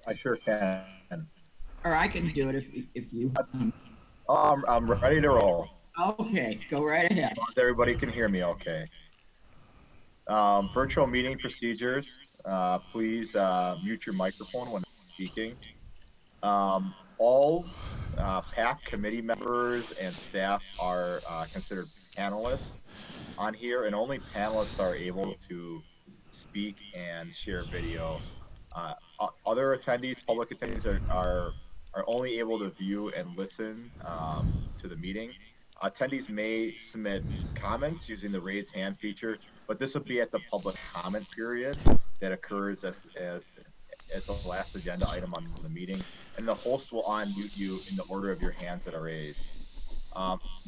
I sure can. Or I can do it if you. I'm ready to roll. Okay, go right ahead. As long as everybody can hear me okay. Virtual meeting procedures. Please mute your microphone when speaking. All PAC committee members and staff are considered panelists on here, and only panelists are able to speak and share video. Other attendees, public attendees, are only able to view and listen to the meeting. Attendees may submit comments using the raise hand feature, but this will be at the public comment period that occurs as the last agenda item on the meeting, and the host will unmute you in the order of your hands that are raised.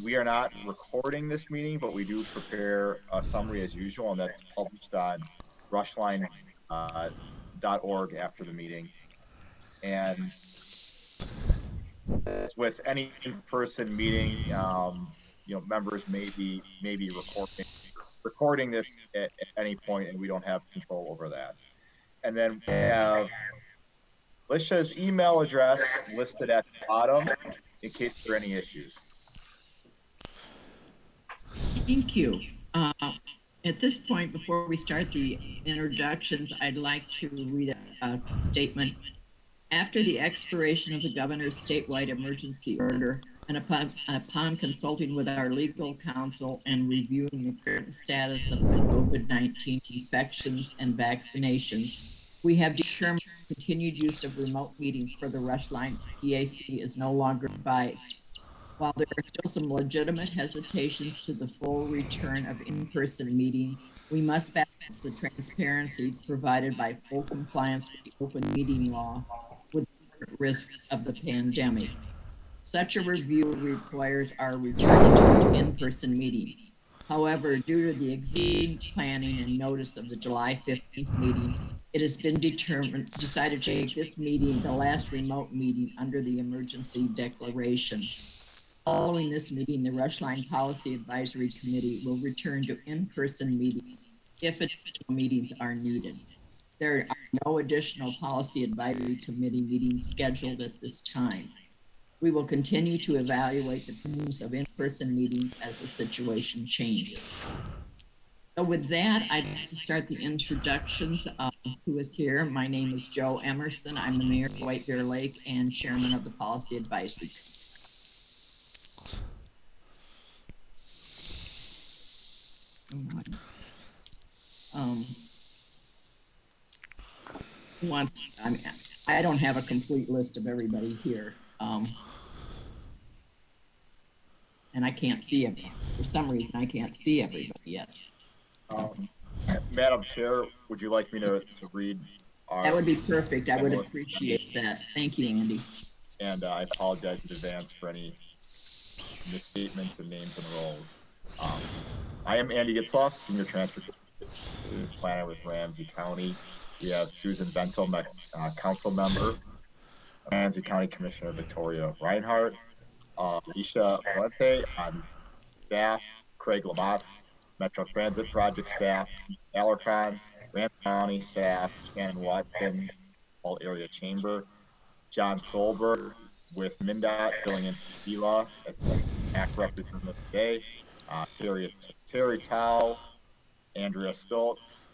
We are not recording this meeting, but we do prepare a summary as usual, and that's published on rushline.org after the meeting. And with any in-person meeting, members may be recording this at any point, and we don't have control over that. And then we have Lisha's email address listed at the bottom in case there are any issues. Thank you. At this point, before we start the introductions, I'd like to read a statement. After the expiration of the governor's statewide emergency order, and upon consulting with our legal counsel and reviewing the current status of the COVID-19 infections and vaccinations, we have determined continued use of remote meetings for the Rushline PAC is no longer advised. While there are still some legitimate hesitations to the full return of in-person meetings, we must balance the transparency provided by full compliance with the open meeting law with the risks of the pandemic. Such a review requires our return to in-person meetings. However, due to the exceeding planning and notice of the July 15th meeting, it has been decided to make this meeting the last remote meeting under the emergency declaration. Following this meeting, the Rushline Policy Advisory Committee will return to in-person meetings if additional meetings are needed. There are no additional Policy Advisory Committee meetings scheduled at this time. We will continue to evaluate the terms of in-person meetings as the situation changes. So with that, I'd like to start the introductions of who is here. My name is Joe Emerson. I'm the mayor of White Bear Lake and chairman of the Policy Advisory Committee. I don't have a complete list of everybody here. And I can't see everybody. For some reason, I can't see everybody yet. Madam Chair, would you like me to read our... That would be perfect. I would appreciate that. Thank you, Andy. And I apologize in advance for any misstatements and names and roles. I am Andy Gitzloff, Senior Transportation Planner with Ramsey County. We have Susan Bento, Council Member, Ramsey County Commissioner Victoria Reinhardt, Alicia Valente on staff, Craig Lamont, Metro Transit Project staff, Alarcon, Ramsey County staff, Shannon Watson, All Area Chamber, John Solberg with MnDOT filling in for Ela as the ACT representative today, Terry Tao, Andrea Stoltz,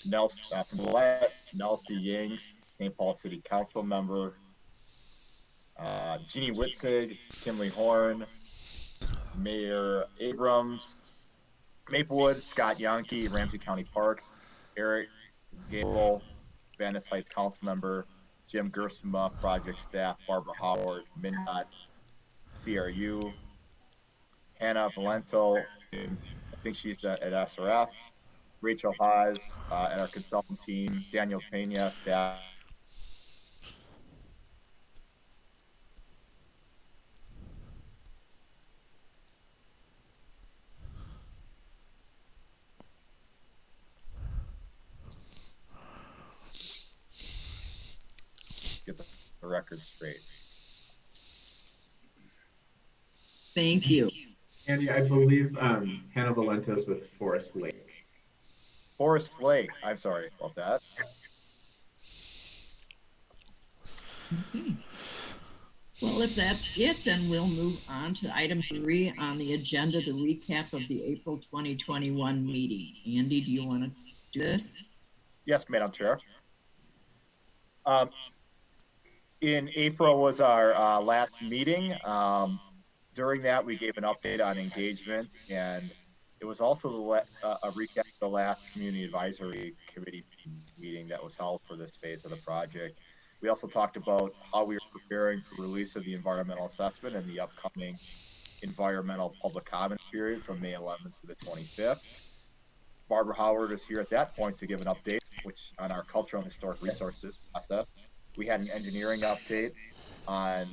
Nelson from Gillette, Nelsie Yings, St. Paul City Council member, Jeannie Witzig, Kimley Horn, Mayor Abrams, Maplewood, Scott Yonke, Ramsey County Parks, Eric Gable, Venice Heights Council member, Jim Gersma, project staff, Barbara Howard, MnDOT, CRU, Hannah Valento, I think she's at SRF, Rachel Haas and our consultant team, Daniel Pena, staff. Get the record straight. Thank you. Andy, I believe Hannah Valentos with Forest Lake. Forest Lake, I'm sorry about that. Okay. Well, if that's it, then we'll move on to item 3 on the agenda, the recap of the April 2021 meeting. Andy, do you want to do this? Yes, Madam Chair. In April was our last meeting. During that, we gave an update on engagement, and it was also a recap of the last Community Advisory Committee meeting that was held for this phase of the project. We also talked about how we were preparing for release of the environmental assessment and the upcoming environmental public comment period from May 11th to the 25th. Barbara Howard is here at that point to give an update, which on our cultural and historic resources process. We had an engineering update on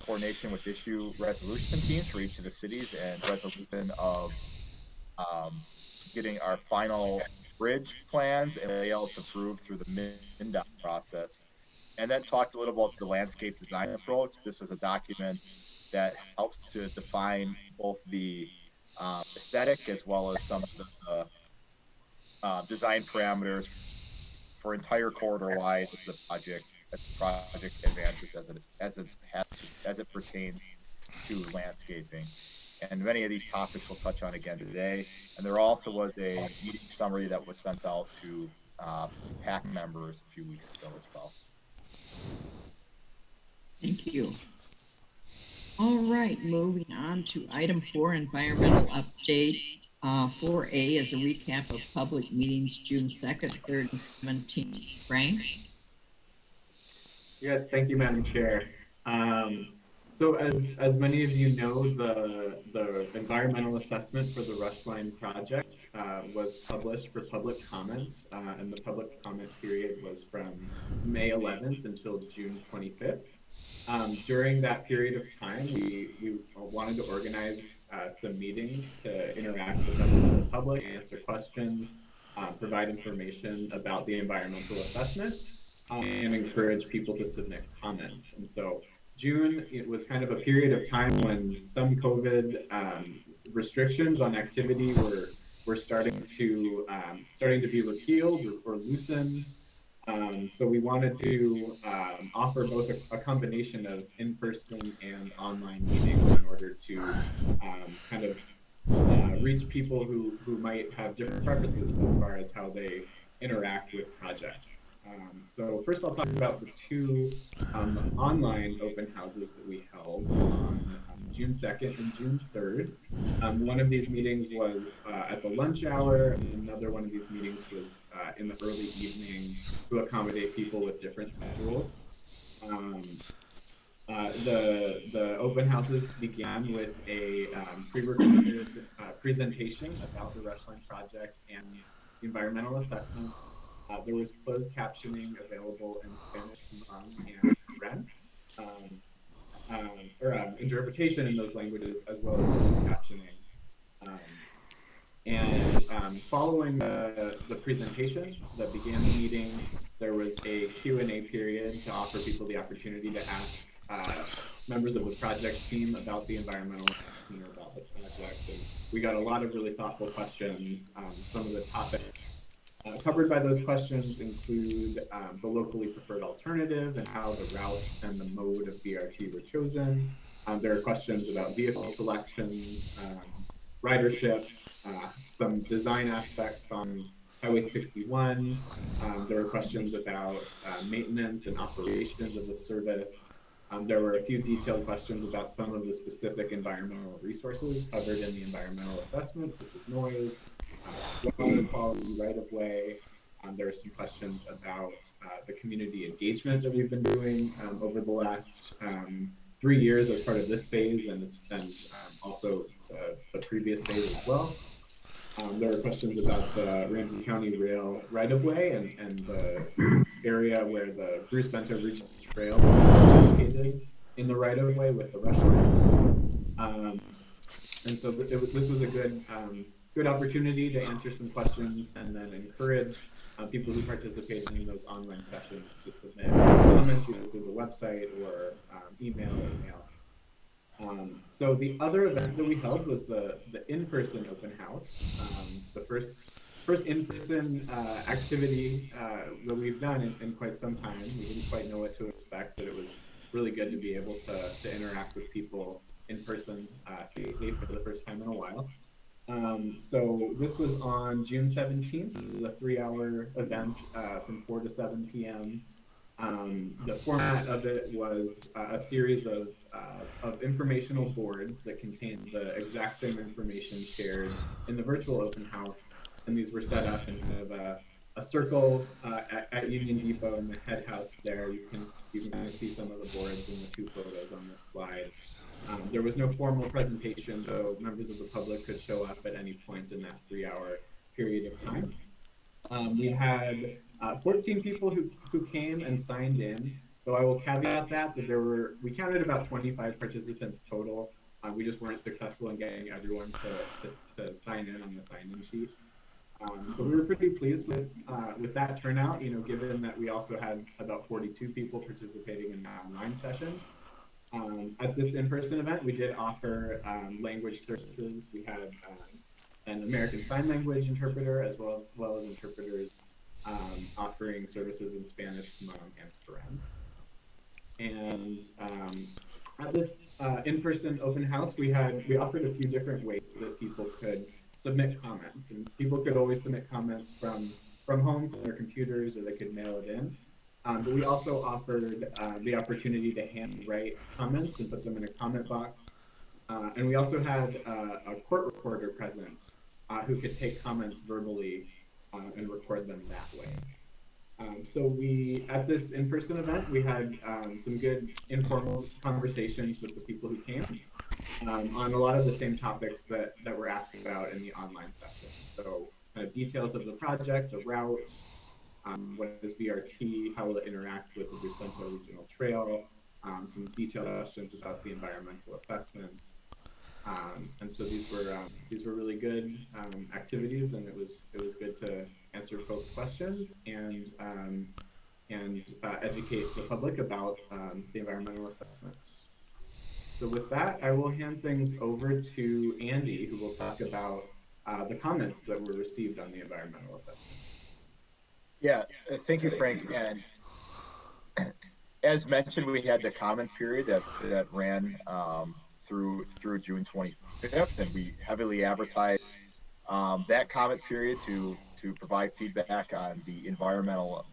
coordination with issue resolution teams for each of the cities and resolution of getting our final bridge plans and layouts approved through the MnDOT process. And then talked a little about the landscape design approach. This was a document that helps to define both the aesthetic as well as some of the design parameters for entire corridor wide of the project as the project advances as it pertains to landscaping. And many of these topics we'll touch on again today. And there also was a meeting summary that was sent out to PAC members a few weeks ago as well. Thank you. All right, moving on to item 4, environmental update. 4A is a recap of public meetings June 2nd, 3rd, and 17th. Frank? Yes, thank you, Madam Chair. So as many of you know, the environmental assessment for the Rushline project was published for public comment, and the public comment period was from May 11th until June 25th. During that period of time, we wanted to organize some meetings to interact with members of the public, answer questions, provide information about the environmental assessment, and encourage people to submit comments. And so June, it was kind of a period of time when some COVID restrictions on activity were starting to be repealed or loosened. So we wanted to offer both a combination of in-person and online meetings in order to kind of reach people who might have different preferences as far as how they interact with projects. So first I'll talk about the two online open houses that we held on June 2nd and June 3rd. One of these meetings was at the lunch hour, and another one of these meetings was in the early evening to accommodate people with different schedules. The open houses began with a pre-recorded presentation about the Rushline project and the environmental assessment. There was closed captioning available in Spanish, Hmong, and Karen, interpretation in those languages, as well as closed captioning. Following the presentation that began the meeting, there was a Q&A period to offer people the opportunity to ask members of the project team about the environmental assessment or about the project. And we got a lot of really thoughtful questions. Some of the topics covered by those questions include the locally preferred alternative and how the route and the mode of BRT were chosen. There are questions about vehicle selection, ridership, some design aspects on Highway 61. There were questions about maintenance and operations of the service. There were a few detailed questions about some of the specific environmental resources covered in the environmental assessment, such as noise, water quality, right-of-way. There are some questions about the community engagement that we've been doing over the last 3 years as part of this phase, and also the previous phase as well. There are questions about the Ramsey County Rail right-of-way and the area where the Bruce Bento Ridge Trail is located in the right-of-way with the Rushline. And so this was a good opportunity to answer some questions and then encourage people who participated in those online sessions to submit comments either through the website or email or mail. So the other event that we held was the in-person open house. The first first in-person activity that we've done in quite some time. We didn't quite know what to expect, but it was really good to be able to interact with people in person safely for the first time in a while. So this was on June 17th. This is a 3-hour event from 4 to 7 p.m. The format of it was a series of informational boards that contained the exact same information shared in the virtual open house. And these were set up in kind of a circle at Union Depot in the head house there. You can kind of see some of the boards in the 2 photos on this slide. There was no formal presentation, so members of the public could show up at any point in that 3-hour period of time. We had 14 people who came and signed in, though I will caveat that we counted about 25 participants total. We just weren't successful in getting everyone to sign in on the sign-in sheet. But we were pretty pleased with that turnout, given that we also had about 42 people participating in the online session. At this in-person event, we did offer language services. We had an American Sign Language interpreter, as well as interpreters offering services in Spanish, Comm, and Karen. And at this in-person open house, we offered a few different ways that people could submit comments, and people could always submit comments from home, from their computers, or they could mail it in. But we also offered the opportunity to handwrite comments and put them in a comment box. And we also had a court recorder present who could take comments verbally and record them that way. So at this in-person event, we had some good informal conversations with the people who came on a lot of the same topics that were asked about in the online session. So details of the project, the route, what is BRT, how will it interact with the Vicento Regional Trail, some detailed questions about the environmental assessment. And so these were really good activities, and it was good to answer folks' questions and educate the public about the environmental assessment. So with that, I will hand things over to Andy, who will talk about the comments that were received on the environmental assessment. Yeah, thank you, Frank. And as mentioned, we had the comment period that ran through June 25th, and we heavily advertised that comment period to provide feedback on the environmental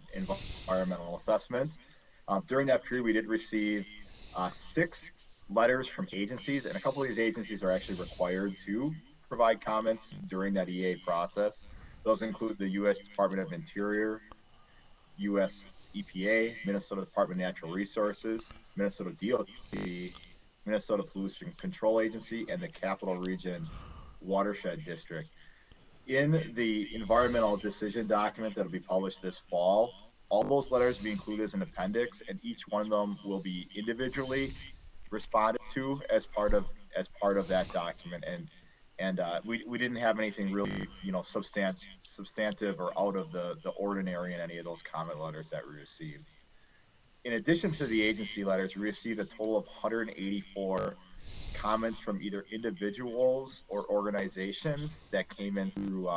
assessment. During that period, we did receive 6 letters from agencies, and a couple of these agencies are actually required to provide comments during that EA process. Those include the U.S. Department of Interior, U.S. EPA, Minnesota Department of Natural Resources, Minnesota DOT, Minnesota Pollution Control Agency, and the Capital Region Watershed District. In the environmental decision document that will be published this fall, all those letters will be included as an appendix, and each one of them will be individually responded to as part of that document. And we didn't have anything really, substantive or out of the ordinary in any of those comment letters that we received. In addition to the agency letters, we received a total of 184 comments from either individuals or organizations that came in through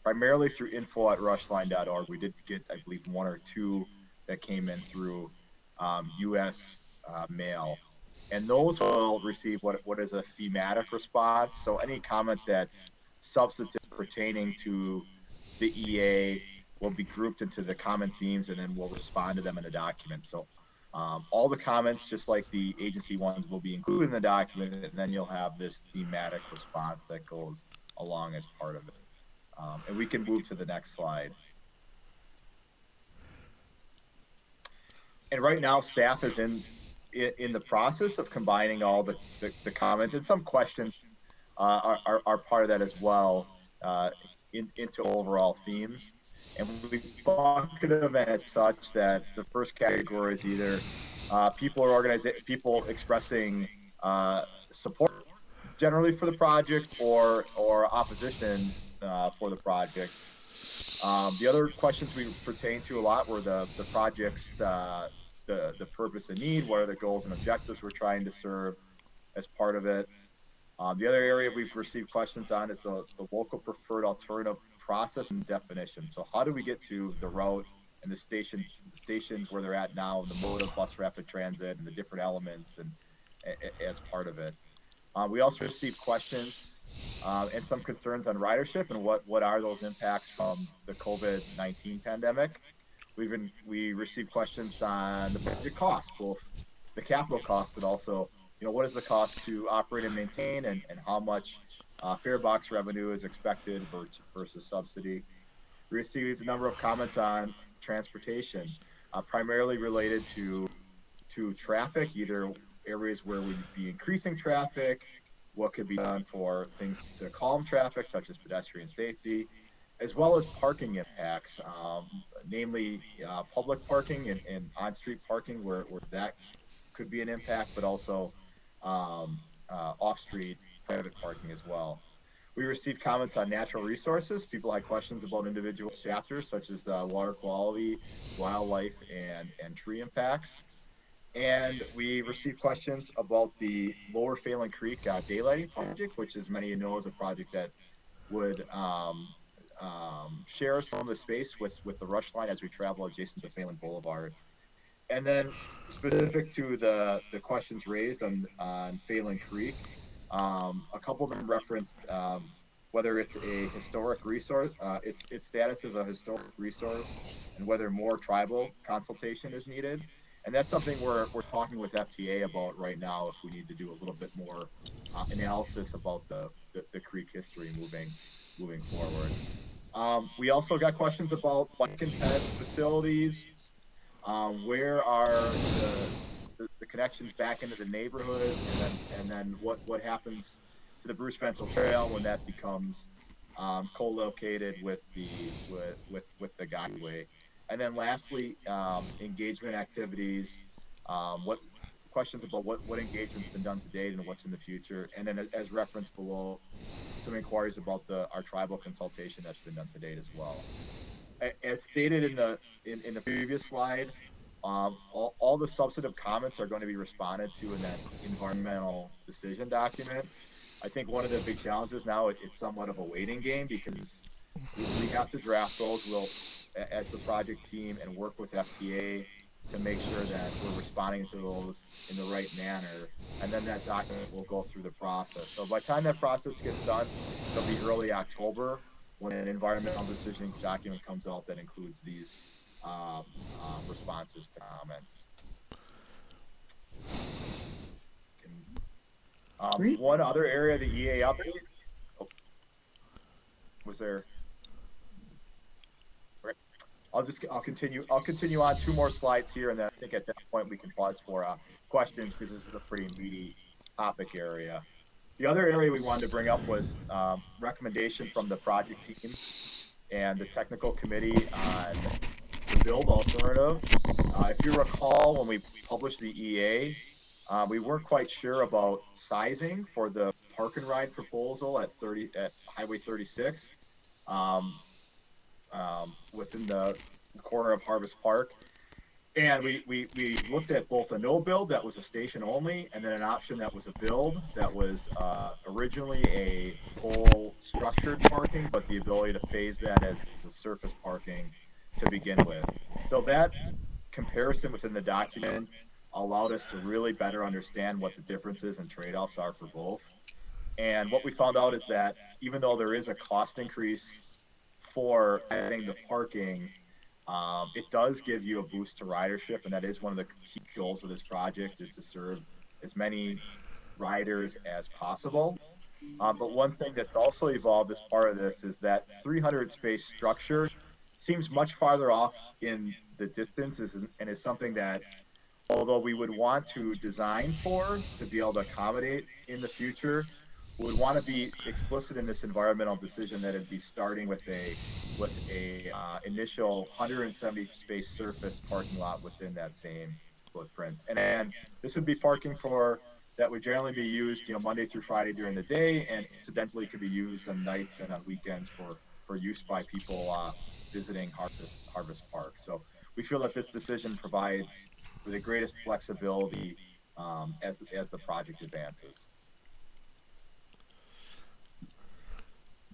primarily through info@rushline.org. We did get, I believe, 1 or 2 that came in through U.S. mail. And those will receive what is a thematic response. So any comment that's substantive pertaining to the EA will be grouped into the common themes, and then we'll respond to them in the document. So all the comments, just like the agency ones, will be included in the document, and then you'll have this thematic response that goes along as part of it. And we can move to the next slide. And right now, staff is in the process of combining all the comments, and some questions are part of that as well into overall themes. And we bucket them as such that the first category is either people expressing support generally for the project or opposition for the project. The other questions we pertain to a lot were the project's the purpose and need, what are the goals and objectives we're trying to serve as part of it. The other area we've received questions on is the local preferred alternative process and definition. So how do we get to the route and the stations where they're at now, and the mode of bus rapid transit and the different elements and as part of it. We also received questions and some concerns on ridership and what are those impacts from the COVID-19 pandemic. We received questions on the budget cost, both the capital cost, but also, what is the cost to operate and maintain, and how much fare box revenue is expected versus subsidy. We received a number of comments on transportation, primarily related to traffic, either areas where we'd be increasing traffic, what could be done for things to calm traffic, such as pedestrian safety, as well as parking impacts, namely public parking and on-street parking, where that could be an impact, but also off-street private parking as well. We received comments on natural resources. People had questions about individual chapters, such as water quality, wildlife, and tree impacts. And we received questions about the Lower Phelan Creek daylighting project, which, as many of you know, is a project that would share some of the space with the Rushline as we travel adjacent to Phelan Boulevard. And then specific to the questions raised on Phelan Creek, a couple of them referenced whether it's a historic resource, its status as a historic resource, and whether more tribal consultation is needed. And that's something we're talking with FTA about right now, if we need to do a little bit more analysis about the creek history moving forward. We also got questions about bike and ped facilities. Where are the connections back into the neighborhood, and then what happens to the Bruce Ventle Trail when that becomes co-located with the guideway. And then lastly, engagement activities. What questions about what engagement's been done to date and what's in the future, and then as referenced below, some inquiries about our tribal consultation that's been done to date as well. As stated in the previous slide, all the substantive comments are going to be responded to in that environmental decision document. I think one of the big challenges now, it's somewhat of a waiting game, because we have to draft those. We'll, as the project team, and work with FTA to make sure that we're responding to those in the right manner, and then that document will go through the process. So by the time that process gets done, it'll be early October when an environmental decision document comes out that includes these responses to comments. One other area, the EA update. Oh, was there? Right. I'll continue on 2 more slides here, and then I think at that point we can pause for questions, because this is a pretty meaty topic area. The other area we wanted to bring up was recommendation from the project team and the technical committee on the build alternative. If you recall, when we published the EA, we weren't quite sure about sizing for the park and ride proposal at Highway 36 within the corner of Harvest Park. And we looked at both a no build that was a station only, and then an option that was a build that was originally a full structured parking, but the ability to phase that as a surface parking to begin with. So that comparison within the document allowed us to really better understand what the differences and trade-offs are for both. And what we found out is that even though there is a cost increase for adding the parking, it does give you a boost to ridership, and that is one of the key goals of this project, is to serve as many riders as possible. But one thing that's also evolved as part of this is that 300 space structure seems much farther off in the distance, and is something that, although we would want to design for to be able to accommodate in the future, we would want to be explicit in this environmental decision that it'd be starting with a initial 170 space surface parking lot within that same footprint. And this would be parking that would generally be used, Monday through Friday during the day, and incidentally could be used on nights and on weekends for use by people visiting Harvest Park. So we feel that this decision provides for the greatest flexibility as the project advances.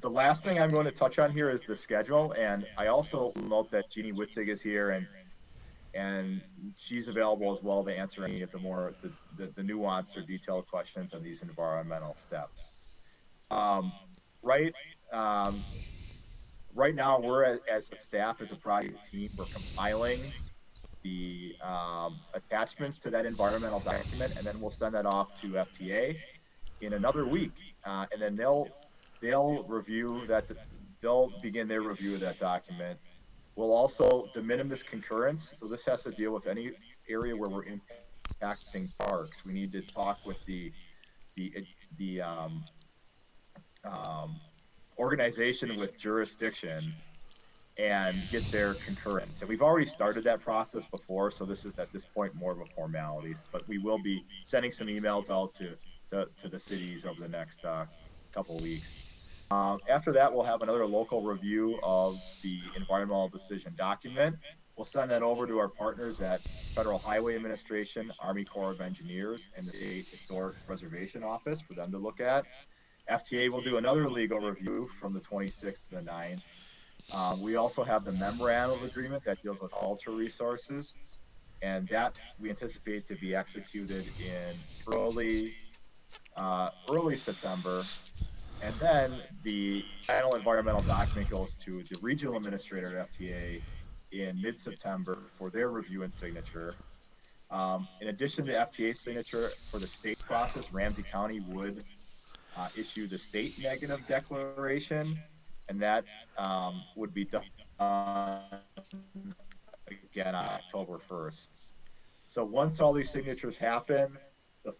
The last thing I'm going to touch on here is the schedule, and I also note that Jeannie Wittig is here, and she's available as well to answer any of the more the nuanced or detailed questions on these environmental steps. Um, right, um, right now we're as a staff, as a project team, we're compiling the attachments to that environmental document, and then we'll send that off to FTA in another week, and then they'll review that. They'll begin their review of that document. We'll also de minimis concurrence. So this has to deal with any area where we're impacting parks. We need to talk with the the um, organization with jurisdiction and get their concurrence. And we've already started that process before, so this is at this point more of a formalities. But we will be sending some emails out to the cities over the next couple of weeks. After that, we'll have another local review of the environmental decision document. We'll send that over to our partners at Federal Highway Administration, Army Corps of Engineers, and the State Historic Preservation Office for them to look at. FTA will do another legal review from the 26th to the 9th. We also have the memorandum of agreement that deals with cultural resources, and that we anticipate to be executed in early September. And then the final environmental document goes to the regional administrator at FTA in mid-September for their review and signature. In addition to FTA signature for the state process, Ramsey County would issue the state negative declaration, and that would be done again on October 1st. So once all these signatures happen, the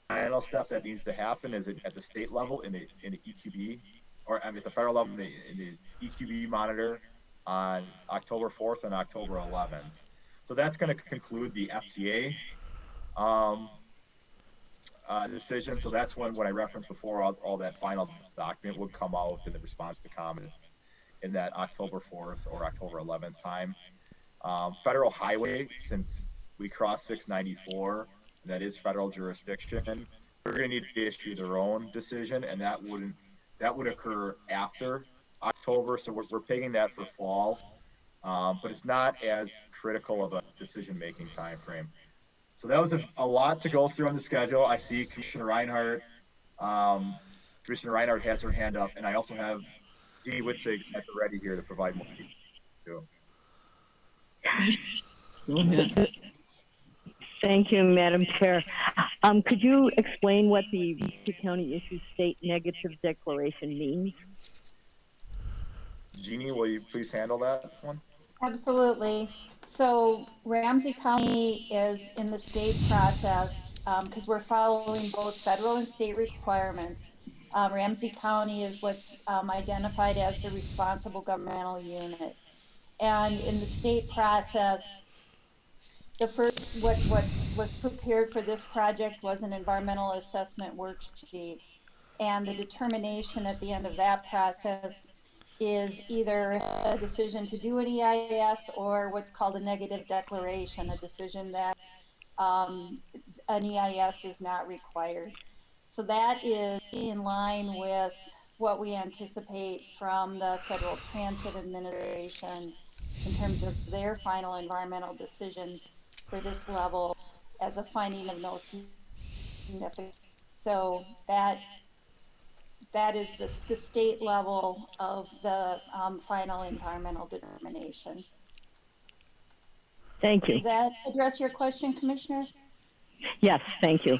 final step that needs to happen is at the state level in the EQB, or I mean at the federal level in the EQB monitor on October 4th and October 11th. So that's going to conclude the FTA um, decision. So that's when I referenced before, all that final document would come out in the response to comments in that October 4th or October 11th time. Federal highway, since we crossed 694, that is federal jurisdiction, they're going to need to issue their own decision, and that would occur after October. So we're pegging that for fall, but it's not as critical of a decision-making time frame. So that was a lot to go through on the schedule. I see Commissioner Reinhardt. Um, Commissioner Reinhardt has her hand up, and I also have Jeannie Witzig at the ready here to provide more details. Go ahead. Thank you, Madam Chair. Could you explain what the Ramsey County Issued State Negative Declaration means? Jeannie, will you please handle that one? Absolutely. So Ramsey County is in the state process because we're following both federal and state requirements. Ramsey County is what's identified as the responsible governmental unit. And in the state process, the first, what was prepared for this project was an environmental assessment worksheet. And the determination at the end of that process is either a decision to do an EIS or what's called a negative declaration, a decision that an EIS is not required. So that is in line with what we anticipate from the Federal Transit Administration in terms of their final environmental decision for this level as a finding of no significance. So that is the state level of the final environmental determination. Thank you. Does that address your question, Commissioner? Yes, thank you.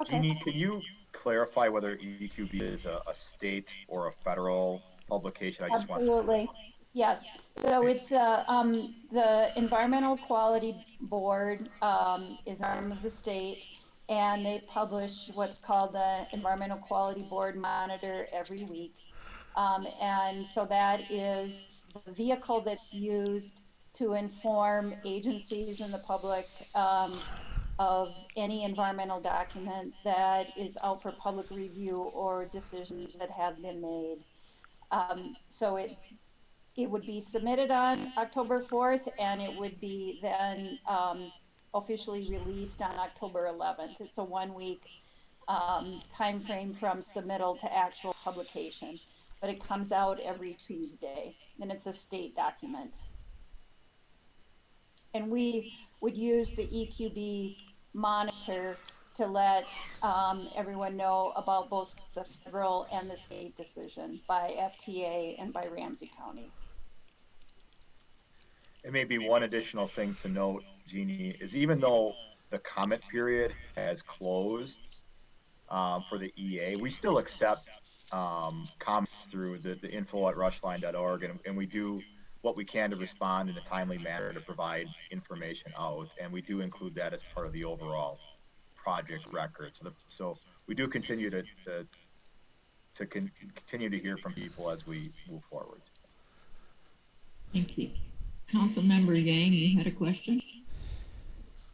Okay. Jeannie, can you clarify whether EQB is a state or a federal publication? Absolutely. Yes. So it's the Environmental Quality Board is an arm of the state, and they publish what's called the Environmental Quality Board Monitor every week. And so that is the vehicle that's used to inform agencies and the public of any environmental document that is out for public review or decisions that have been made. So it would be submitted on October 4th, and it would be then officially released on October 11th. It's a 1 week time frame from submittal to actual publication. but it comes out every Tuesday, and it's a state document. And we would use the EQB monitor to let everyone know about both the federal and the state decision by FTA and by Ramsey County. And maybe one additional thing to note, Jeannie, is even though the comment period has closed for the EA, we still accept comments through the info@rushline.org, and we do what we can to respond in a timely manner to provide information out, and we do include that as part of the overall project record. So we do continue to continue to hear from people as we move forward. Thank you. Councilmember Yang, you had a question?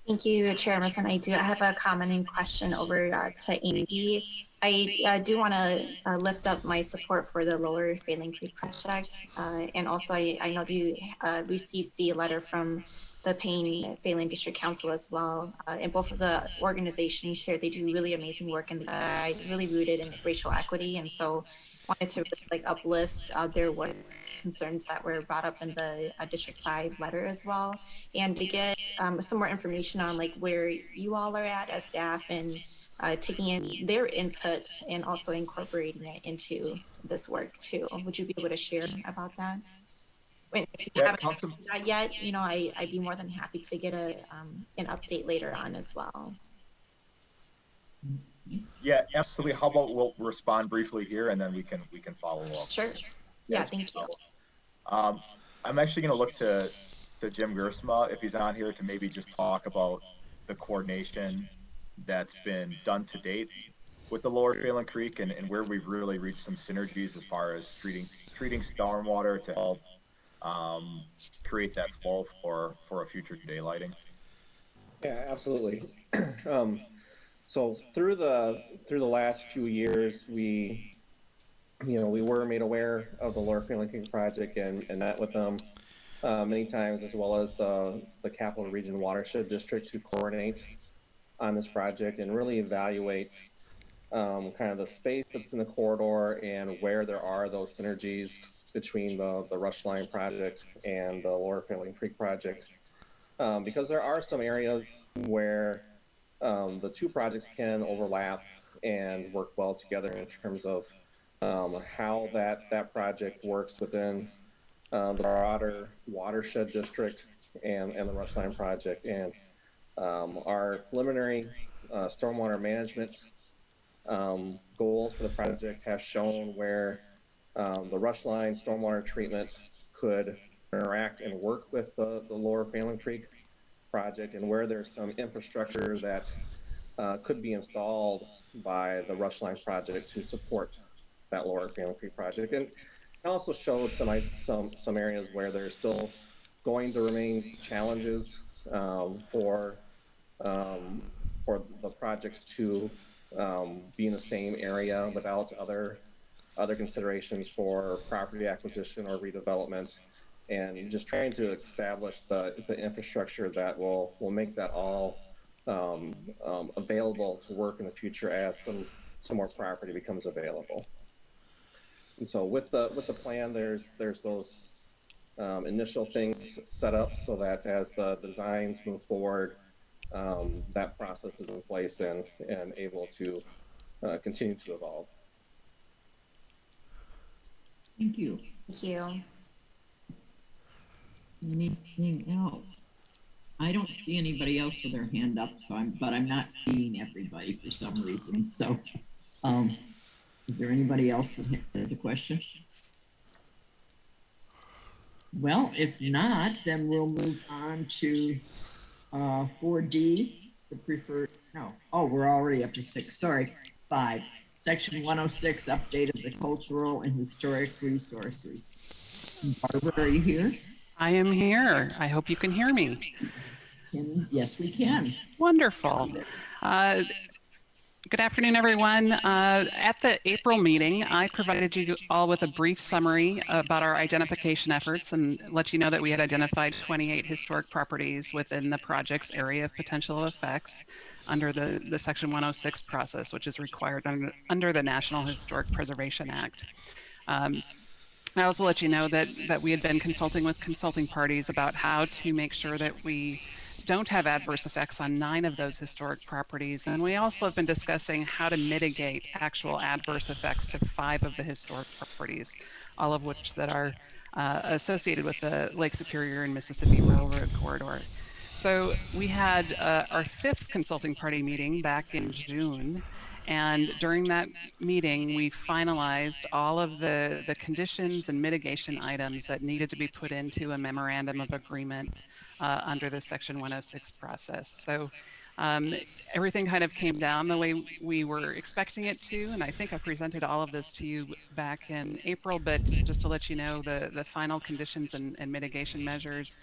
Thank you, Chairman. And I have a comment and question over to Andy. I do want to lift up my support for the Lower Failing Creek project. And also, I know you received the letter from the Failing District Council as well. And both of the organizations here, they do really amazing work and they're really rooted in racial equity. And so wanted to really, uplift their work concerns that were brought up in the District 5 letter as well. And to get some more information on where you all are at as staff and taking in their input and also incorporating it into this work too. Would you be able to share about that? If you haven't done that yet, I'd be more than happy to get an update later on as well. Yeah, absolutely. How about we'll respond briefly here and then we can follow up. Sure. Yeah, thank you. I'm actually going to look to Jim Gersma, if he's on here, to maybe just talk about the coordination that's been done to date with the Lower Failing Creek and where we've really reached some synergies as far as treating stormwater to help create that flow for a future daylighting. Yeah, absolutely. So through the last few years, we were made aware of the Lower Failing Creek project and met with them many times, as well as the Capital Region Watershed District, to coordinate on this project and really evaluate kind of the space that's in the corridor and where there are those synergies between the Rushline project and the Lower Failing Creek project. Because there are some areas where the two projects can overlap and work well together in terms of how that project works within the broader watershed district and the Rushline project. And our preliminary stormwater management goals for the project have shown where the Rushline stormwater treatment could interact and work with the Lower Failing Creek project, and where there's some infrastructure that could be installed by the Rushline project to support that Lower Failing Creek project. And it also showed some areas where there's still going to remain challenges for the projects to be in the same area without other considerations for property acquisition or redevelopment, and just trying to establish the infrastructure that will make that all available to work in the future as some more property becomes available. And so with the plan, there's those initial things set up so that as the designs move forward, that process is in place and able to continue to evolve. Thank you. Thank you. Anything else? I don't see anybody else with their hand up, but I'm not seeing everybody for some reason. So, is there anybody else that has a question? Well, if not, then we'll move on to 4D, the preferred, no, oh, we're already up to 6, sorry, 5. Section 106, update of the cultural and historic resources. Barbara, are you here? I am here. I hope you can hear me. Yes, we can. Wonderful. Good afternoon, everyone. At the April meeting, I provided you all with a brief summary about our identification efforts and let you know that we had identified 28 historic properties within the project's area of potential effects under the Section 106 process, which is required under the National Historic Preservation Act. I also let you know that we had been consulting with consulting parties about how to make sure that we don't have adverse effects on 9 of those historic properties. And we also have been discussing how to mitigate actual adverse effects to 5 of the historic properties, all of which that are associated with the Lake Superior and Mississippi Railroad corridor. So we had our 5th consulting party meeting back in June. And during that meeting, we finalized all of the conditions and mitigation items that needed to be put into a memorandum of agreement under the Section 106 process. So everything kind of came down the way we were expecting it to. And I think I presented all of this to you back in April, but just to let you know, the final conditions and mitigation measures,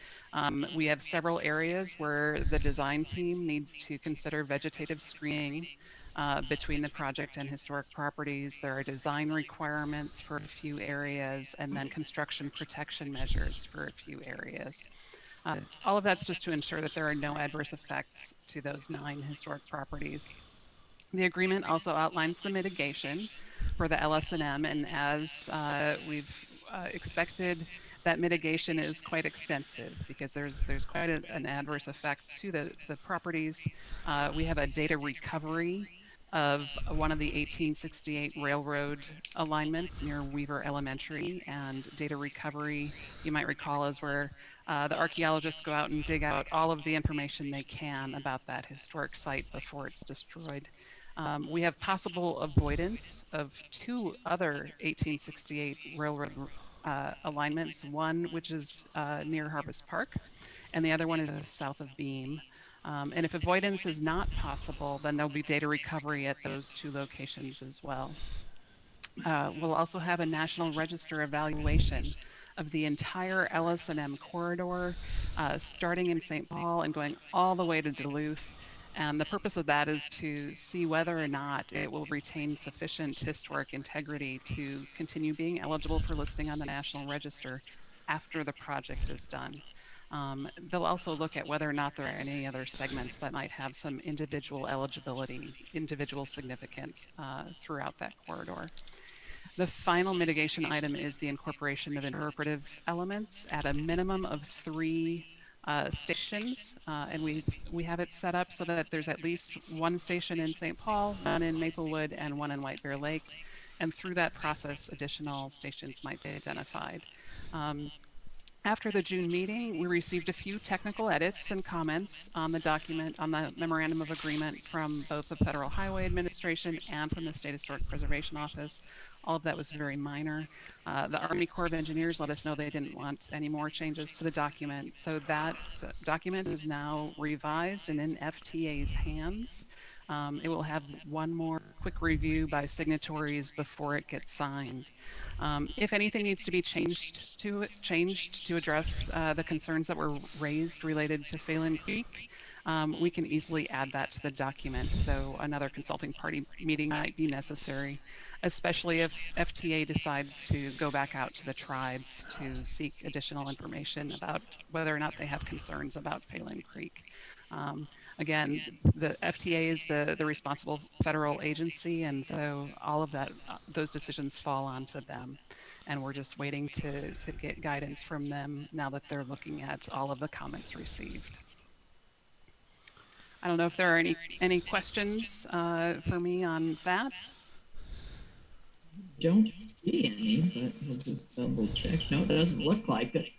we have several areas where the design team needs to consider vegetative screening between the project and historic properties. There are design requirements for a few areas, and then construction protection measures for a few areas. All of that's just to ensure that there are no adverse effects to those 9 historic properties. The agreement also outlines the mitigation for the LS&M, and as we've expected, that mitigation is quite extensive because there's quite an adverse effect to the properties. We have a data recovery of one of the 1868 railroad alignments near Weaver Elementary, and data recovery, you might recall, is where the archaeologists go out and dig out all of the information they can about that historic site before it's destroyed. We have possible avoidance of 2 other 1868 railroad alignments, one which is near Harvest Park, and the other one is south of Beam. And if avoidance is not possible, then there'll be data recovery at those 2 locations as well. We'll also have a National Register evaluation of the entire LS&M corridor, starting in St. Paul and going all the way to Duluth. And the purpose of that is to see whether or not it will retain sufficient historic integrity to continue being eligible for listing on the National Register after the project is done. They'll also look at whether or not there are any other segments that might have some individual eligibility, individual significance throughout that corridor. The final mitigation item is the incorporation of interpretive elements at a minimum of 3 stations, and we have it set up so that there's at least 1 station in St. Paul, 1 in Maplewood, and 1 in White Bear Lake. And through that process, additional stations might be identified. After the June meeting, we received a few technical edits and comments on the document, on the memorandum of agreement from both the Federal Highway Administration and from the State Historic Preservation Office. All of that was very minor. The Army Corps of Engineers let us know they didn't want any more changes to the document. So that document is now revised and in FTA's hands. It will have 1 more quick review by signatories before it gets signed. If anything needs to be changed to address the concerns that were raised related to Phelan Creek, we can easily add that to the document, though another consulting party meeting might be necessary, especially if FTA decides to go back out to the tribes to seek additional information about whether or not they have concerns about Phelan Creek. Again, the FTA is the responsible federal agency, and so all of that, those decisions fall onto them. And we're just waiting to get guidance from them now that they're looking at all of the comments received. I don't know if there are any questions for me on that. Don't see any, but we'll just double check. No, it doesn't look like it.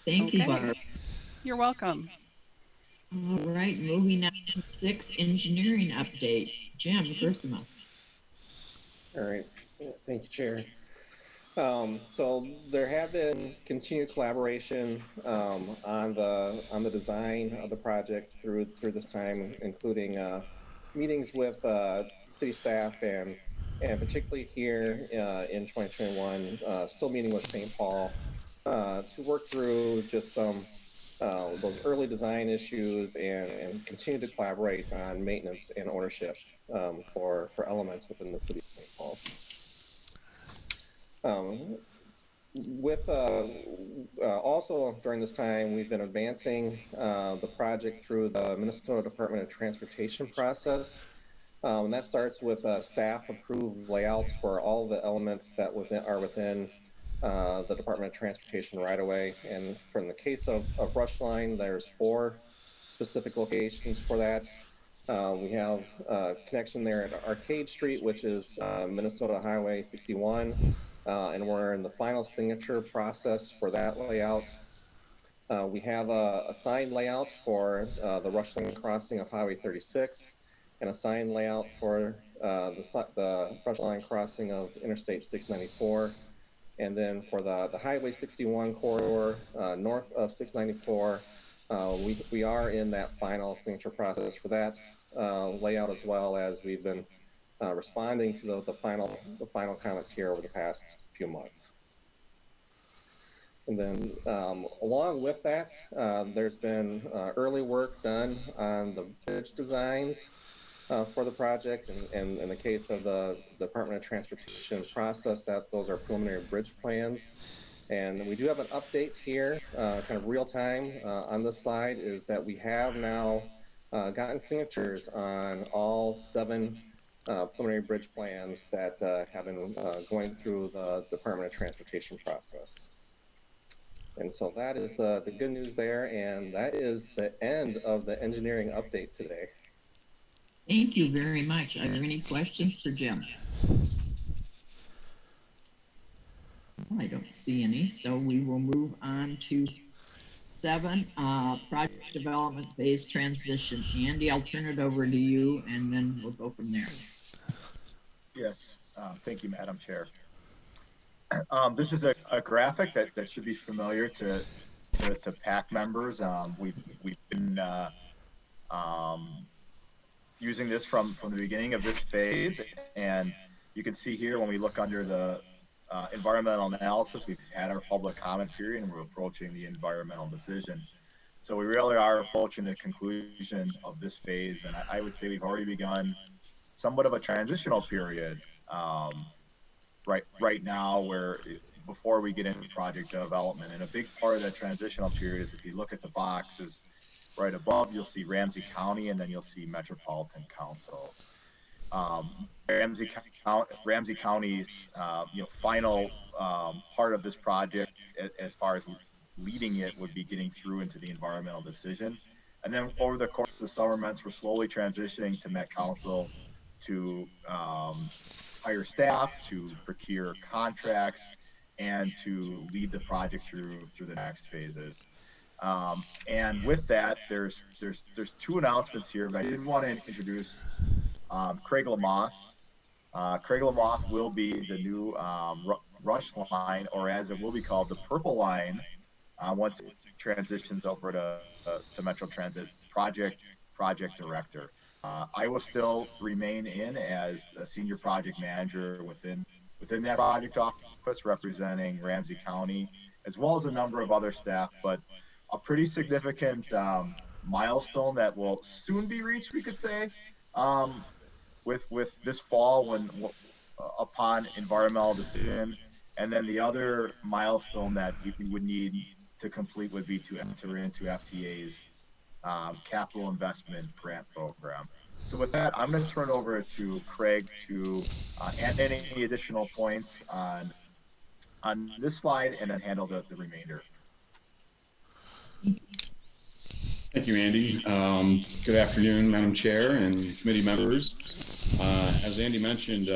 Thank you, Barb. You're welcome. All right, moving on to 6, engineering update. Jim Gersima. All right, thank you, Chair. So there have been continued collaboration on the design of the project through this time, including meetings with city staff and particularly here in 2021, still meeting with St. Paul to work through just some those early design issues and continue to collaborate on maintenance and ownership for elements within the city of St. Paul. Also during this time, we've been advancing the project through the Minnesota Department of Transportation process. And that starts with staff approved layouts for all the elements that are within the Department of Transportation right away. And from the case of Rushline, there's 4 specific locations for that. We have a connection there at Arcade Street, which is Minnesota Highway 61, and we're in the final signature process for that layout. We have a sign layout for the Rushline crossing of Highway 36, and a sign layout for the Rushline crossing of Interstate 694. And then for the Highway 61 corridor north of 694, we are in that final signature process for that layout, as well as we've been responding to the final comments here over the past few months. And then along with that, there's been early work done on the bridge designs for the project, and in the case of the Department of Transportation process, those are preliminary bridge plans. And we do have an update here, kind of real time on this slide, is that we have now gotten signatures on all 7 preliminary bridge plans that have been going through the Department of Transportation process. And so that is the good news there, and that is the end of the engineering update today. Thank you very much. Are there any questions for Jim? I don't see any, so we will move on to 7, project development phase transition. Andy, I'll turn it over to you, and then we'll go from there. Yes, thank you, Madam Chair. This is a graphic that should be familiar to PAC members. We've been using this from the beginning of this phase, and you can see here when we look under the environmental analysis, we've had our public comment period and we're approaching the environmental decision. So we really are approaching the conclusion of this phase, and I would say we've already begun somewhat of a transitional period right now, where before we get into project development. And a big part of that transitional period is, if you look at the boxes right above, you'll see Ramsey County, and then you'll see Metropolitan Council. Ramsey County's final part of this project, as far as leading it, would be getting through into the environmental decision. And then over the course of the summer months, we're slowly transitioning to Met Council to hire staff, to procure contracts, and to lead the project through the next phases. And with that, there's 2 announcements here, but I didn't want to introduce Craig Lamoth. Craig Lamoth will be the new Rushline, or as it will be called, the Purple Line, once it transitions over to Metro Transit project director. I will still remain in as a senior project manager within that project office, representing Ramsey County, as well as a number of other staff. But a pretty significant milestone that will soon be reached, we could say, with this fall, when upon environmental decision. And then the other milestone that we would need to complete would be to enter into FTA's capital investment grant program. So with that, I'm going to turn it over to Craig to add any additional points on this slide, and then handle the remainder. Thank you, Andy. Good afternoon, Madam Chair and committee members. As Andy mentioned,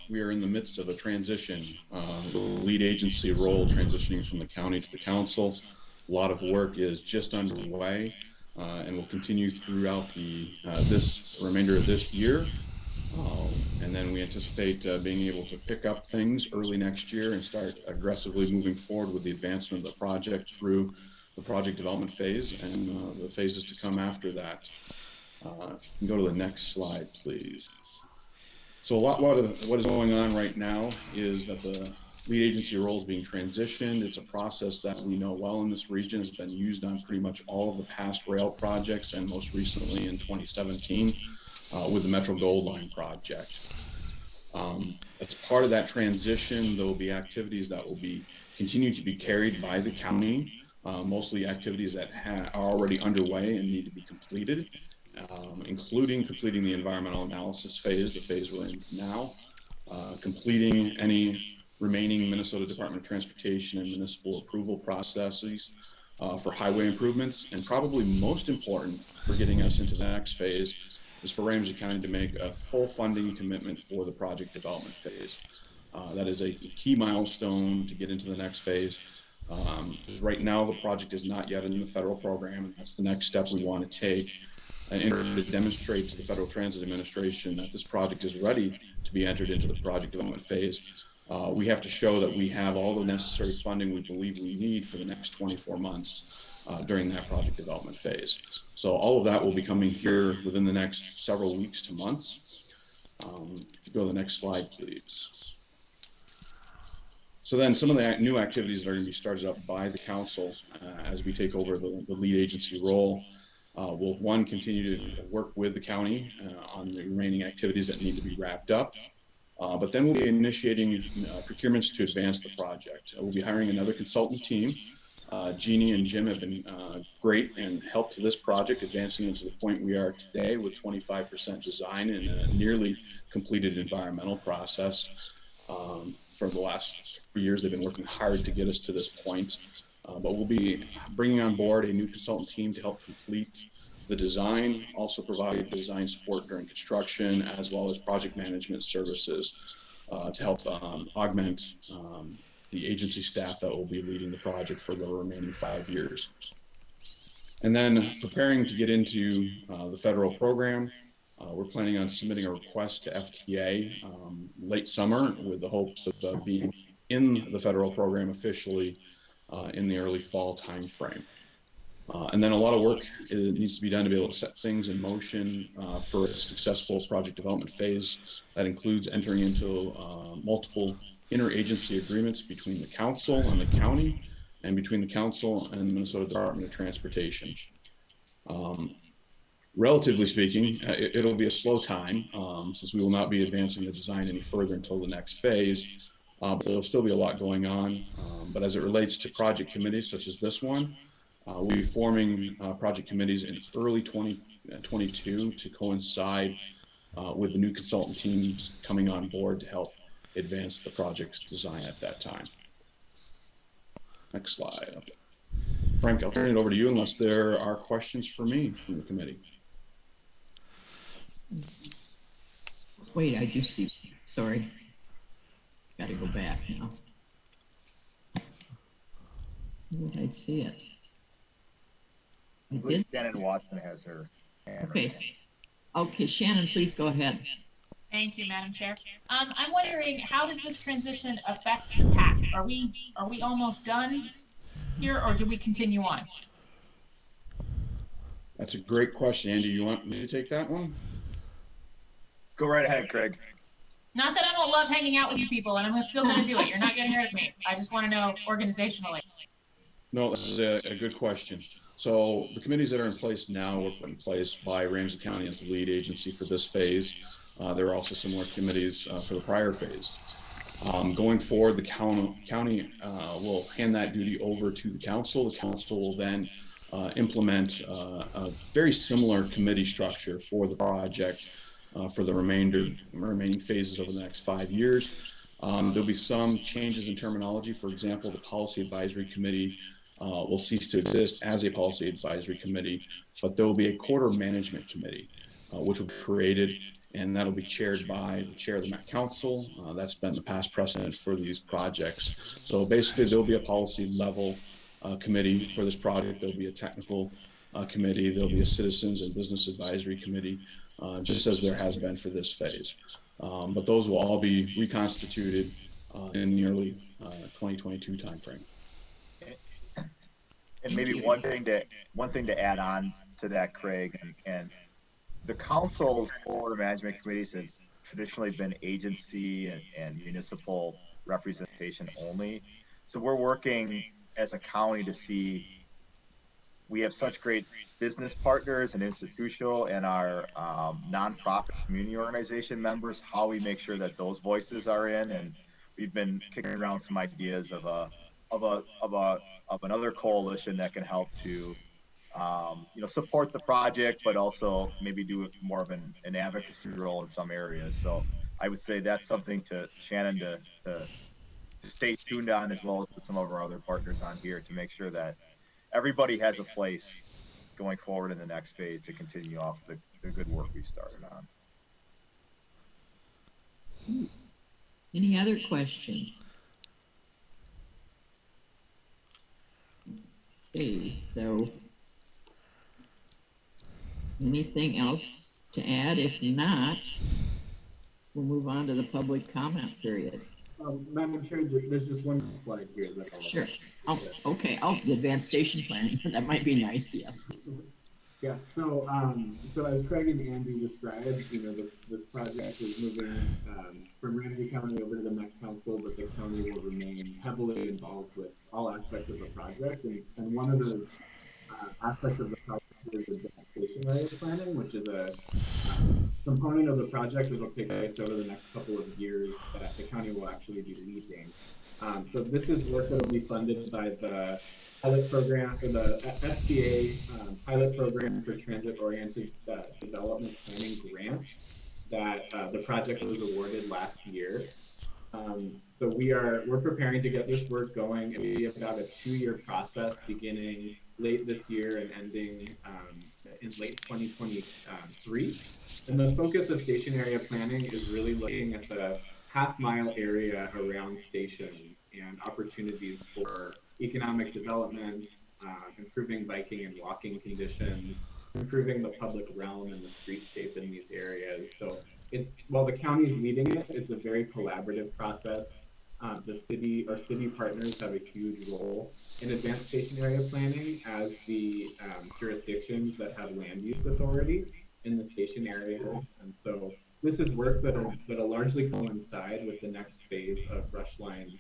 we are in the midst of a transition, the lead agency role transitioning from the county to the council. A lot of work is just underway and will continue throughout this remainder of this year. And then we anticipate being able to pick up things early next year and start aggressively moving forward with the advancement of the project through the project development phase and the phases to come after that. If you can go to the next slide, please. So what is going on right now is that the lead agency role is being transitioned. It's a process that we know well in this region, has been used on pretty much all of the past rail projects, and most recently in 2017 with the Metro Gold Line project. As part of that transition, there will be activities that will be continued to be carried by the county, mostly activities that are already underway and need to be completed. including completing the environmental analysis phase, the phase we're in now, completing any remaining Minnesota Department of Transportation and municipal approval processes for highway improvements, and probably most important for getting us into the next phase is for Ramsey County to make a full funding commitment for the project development phase. That is a key milestone to get into the next phase. Right now, the project is not yet in the federal program, and that's the next step we want to take in order to demonstrate to the Federal Transit Administration that this project is ready to be entered into the project development phase. We have to show that we have all the necessary funding we believe we need for the next 24 months during that project development phase. So all of that will be coming here within the next several weeks to months. If you go to the next slide, please. So then some of the new activities that are going to be started up by the council as we take over the lead agency role. We'll, one, continue to work with the county on the remaining activities that need to be wrapped up. But then we'll be initiating procurements to advance the project. We'll be hiring another consultant team. Jeannie and Jim have been great and helped to this project, advancing it to the point we are today with 25% design and a nearly completed environmental process. For the last 3 years, they've been working hard to get us to this point. But we'll be bringing on board a new consultant team to help complete the design, also provide design support during construction, as well as project management services to help augment the agency staff that will be leading the project for the remaining 5 years. And then preparing to get into the federal program, we're planning on submitting a request to FTA late summer with the hopes of being in the federal program officially in the early fall timeframe. And then a lot of work needs to be done to be able to set things in motion for a successful project development phase. That includes entering into multiple interagency agreements between the council and the county, and between the council and the Minnesota Department of Transportation. Relatively speaking, it'll be a slow time since we will not be advancing the design any further until the next phase. But there'll still be a lot going on. But as it relates to project committees such as this one, we'll be forming project committees in early 2022 to coincide with the new consultant teams coming on board to help advance the project's design at that time. Next slide. Frank, I'll turn it over to you unless there are questions for me from the committee. Wait, I do see, sorry. Got to go back now. Where did I see it? I did. Shannon Watson has her hand. Okay. Okay, Shannon, please go ahead. Thank you, Madam Chair. I'm wondering, how does this transition affect the PAC? Are we almost done here, or do we continue on? That's a great question, Andy. You want me to take that one? Go right ahead, Craig. Not that I don't love hanging out with you people, and I'm still going to do it. You're not getting rid of me. I just want to know organizationally. No, this is a good question. So the committees that are in place now were put in place by Ramsey County as the lead agency for this phase. There are also similar committees for the prior phase. Going forward, the county will hand that duty over to the council. The council will then implement a very similar committee structure for the project for the remaining phases over the next 5 years. There'll be some changes in terminology. For example, the Policy Advisory Committee will cease to exist as a Policy Advisory Committee, but there will be a Quarter Management Committee, which will be created, and that'll be chaired by the chair of the Met Council. That's been the past precedent for these projects. So basically, there'll be a policy level committee for this project. There'll be a technical committee. There'll be a Citizens and Business Advisory Committee, just as there has been for this phase. But those will all be reconstituted in the early 2022 timeframe. And maybe one thing to add on to that, Craig, and the council's board of management committees have traditionally been agency and municipal representation only. So we're working as a county to see, we have such great business partners and institutional and our nonprofit community organization members, how we make sure that those voices are in. And we've been kicking around some ideas of another coalition that can help to support the project, but also maybe do more of an advocacy role in some areas. So I would say that's something to Shannon to stay tuned on, as well as with some of our other partners on here, to make sure that everybody has a place going forward in the next phase to continue off the good work we've started on. Any other questions? Okay, so anything else to add? If not, we'll move on to the public comment period. Madam Chair, there's just one slide here that I'll. Sure. Oh, okay. Oh, the advanced station planning. That might be nice. Yes. Yeah. So, so as Craig and Andy described, this project is moving from Ramsey County over to the Met Council, but the county will remain heavily involved with all aspects of the project. And one of those aspects of the project is advanced station area planning, which is a component of the project that will take place over the next couple of years that the county will actually be leading. So this is work that will be funded by the pilot program, or the FTA pilot program for transit-oriented development planning grant that the project was awarded last year. So we're preparing to get this work going. It'll be about a 2-year process, beginning late this year and ending in late 2023. And the focus of station area planning is really looking at the half-mile area around stations and opportunities for economic development, improving biking and walking conditions, improving the public realm and the streetscape in these areas. So while the county's leading it, it's a very collaborative process. The city partners have a huge role in advanced station area planning as the jurisdictions that have land use authority in the station areas. And so this is work that'll largely coincide with the next phase of Rushline's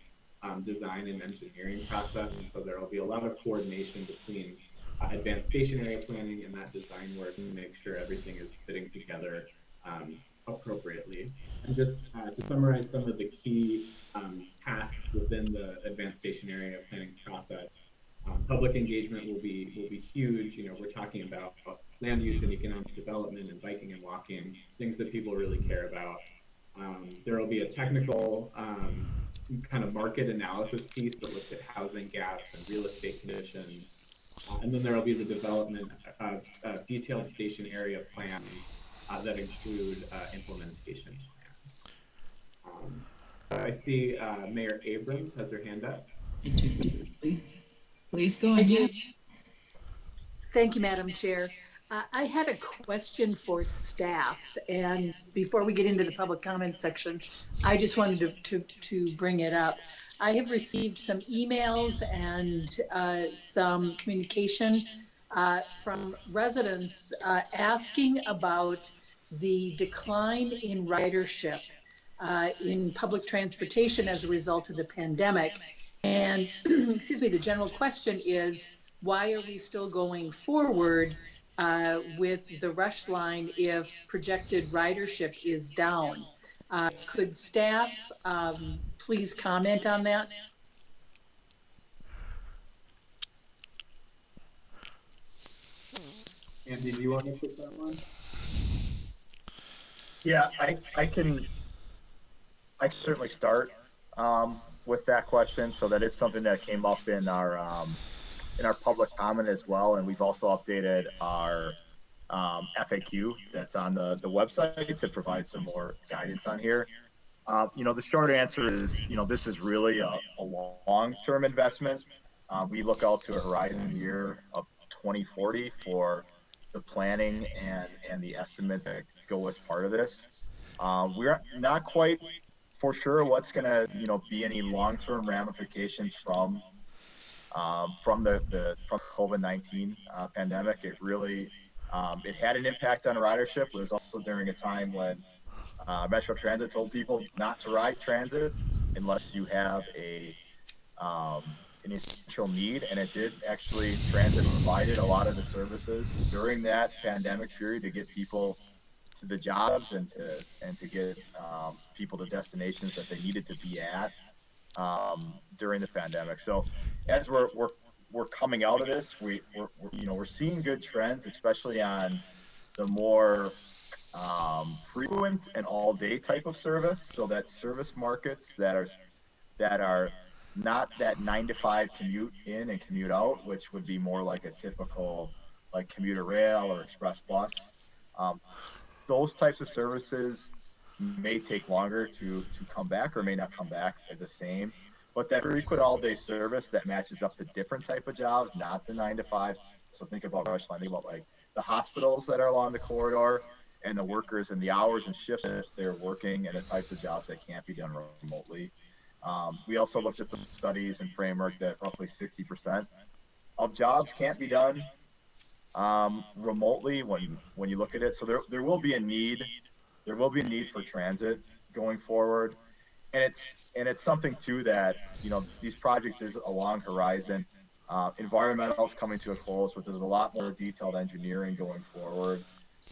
design and engineering process. And so there will be a lot of coordination between advanced station area planning and that design work to make sure everything is fitting together appropriately. And just to summarize some of the key tasks within the advanced station area planning process, public engagement will be huge. We're talking about land use and economic development and biking and walking, things that people really care about. There will be a technical kind of market analysis piece that looks at housing gaps and real estate conditions. And then there will be the development of detailed station area plans that include implementation plans. I see Mayor Abrams has her hand up. Please go ahead. Thank you, Madam Chair. I had a question for staff, and before we get into the public comment section, I just wanted to bring it up. I have received some emails and some communication from residents asking about the decline in ridership in public transportation as a result of the pandemic. And excuse me, the general question is, why are we still going forward with the Rushline if projected ridership is down? Could staff please comment on that? Andy, do you want to take that one? Yeah, I can certainly start with that question. So that is something that came up in our public comment as well, and we've also updated our FAQ that's on the website to provide some more guidance on here. The short answer is, this is really a long-term investment. We look out to a horizon year of 2040 for the planning and the estimates that go as part of this. We're not quite for sure what's going to, be any long-term ramifications from the COVID-19 pandemic. It really it had an impact on ridership. It was also during a time when Metro Transit told people not to ride transit unless you have an essential need, and it did actually. Transit provided a lot of the services during that pandemic period to get people to the jobs and to get people to destinations that they needed to be at during the pandemic. So as we're we're coming out of this. We're seeing good trends, especially on the more frequent and all day type of service. So that service markets that are not that 9 to 5 commute in and commute out, which would be more like a typical like commuter rail or express bus. Um, those types of services may take longer to come back or may not come back the same. But that frequent all day service that matches up to different type of jobs, not the 9 to 5. So think about Rushline, think about like the hospitals that are along the corridor and the workers and the hours and shifts that they're working and the types of jobs that can't be done remotely. We also looked at some studies and framework that roughly 60% of jobs can't be done remotely when you look at it. So there will be a need. There will be a need for transit going forward, and it's something too that these projects is a long horizon. Environmental is coming to a close, but there's a lot more detailed engineering going forward.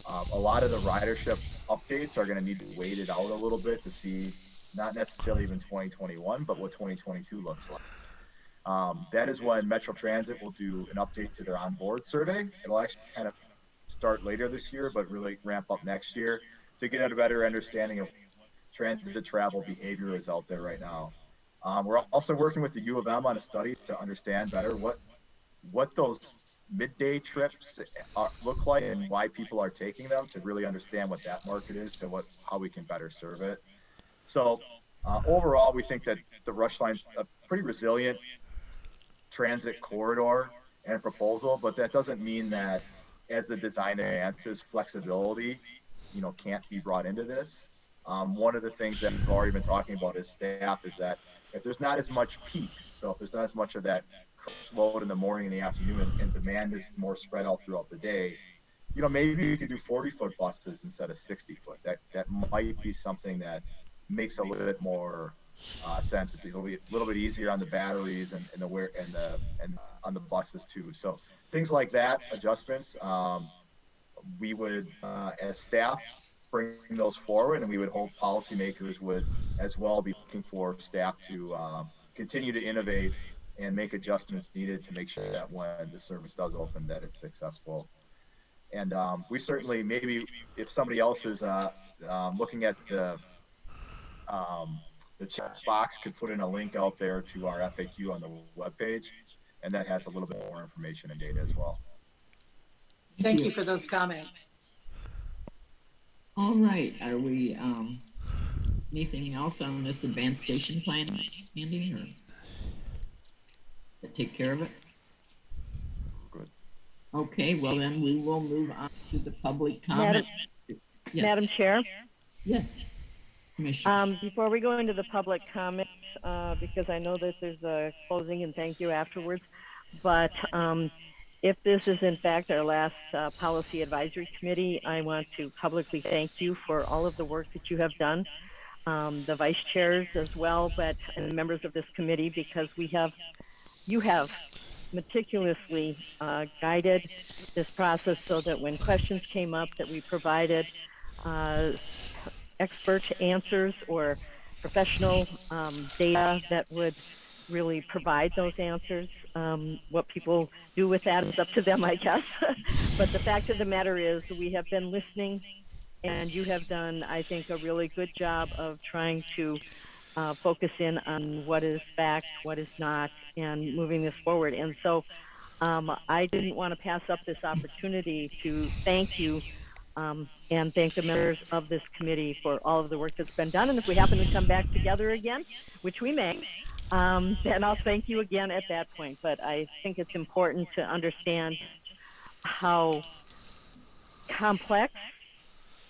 A lot of the ridership updates are going to need to wait it out a little bit to see not necessarily even 2021, but what 2022 looks like. That is when Metro Transit will do an update to their onboard survey. It'll actually kind of start later this year, but really ramp up next year to get a better understanding of transit travel behavior is out there right now. We're also working with the U of M on a study to understand better what those midday trips look like and why people are taking them, to really understand what that market is, to how we can better serve it. So overall, we think that the Rushline's a pretty resilient transit corridor and proposal, but that doesn't mean that as the design advances, flexibility, can't be brought into this. One of the things that we've already been talking about as staff is that if there's not as much peaks, so if there's not as much of that load in the morning and the afternoon, and demand is more spread out throughout the day, maybe you could do 40-foot buses instead of 60-foot. That might be something that makes a little bit more sense. It's a little bit easier on the batteries and on the buses too. So things like that, adjustments, we would, as staff, bring those forward, and we would hope policymakers would as well be looking for staff to continue to innovate and make adjustments needed to make sure that when the service does open, that it's successful. And we certainly, maybe if somebody else is looking at the chat box, could put in a link out there to our FAQ on the webpage, and that has a little bit more information and data as well. Thank you for those comments. All right, are we anything else on this advanced station plan, Andy, or take care of it? Good. Okay, well then we will move on to the public comment. Yes. Madam Chair? Yes, Commissioner. Before we go into the public comments, because I know that there's a closing and thank you afterwards, but if this is in fact our last policy advisory committee, I want to publicly thank you for all of the work that you have done, the vice chairs as well, and the members of this committee, because you have meticulously guided this process so that when questions came up, that we provided expert answers or professional data that would really provide those answers. What people do with that is up to them, I guess. But the fact of the matter is we have been listening, and you have done, I think, a really good job of trying to focus in on what is fact, what is not, and moving this forward. And so I didn't want to pass up this opportunity to thank you and thank the members of this committee for all of the work that's been done. And if we happen to come back together again, which we may, then I'll thank you again at that point. But I think it's important to understand how complex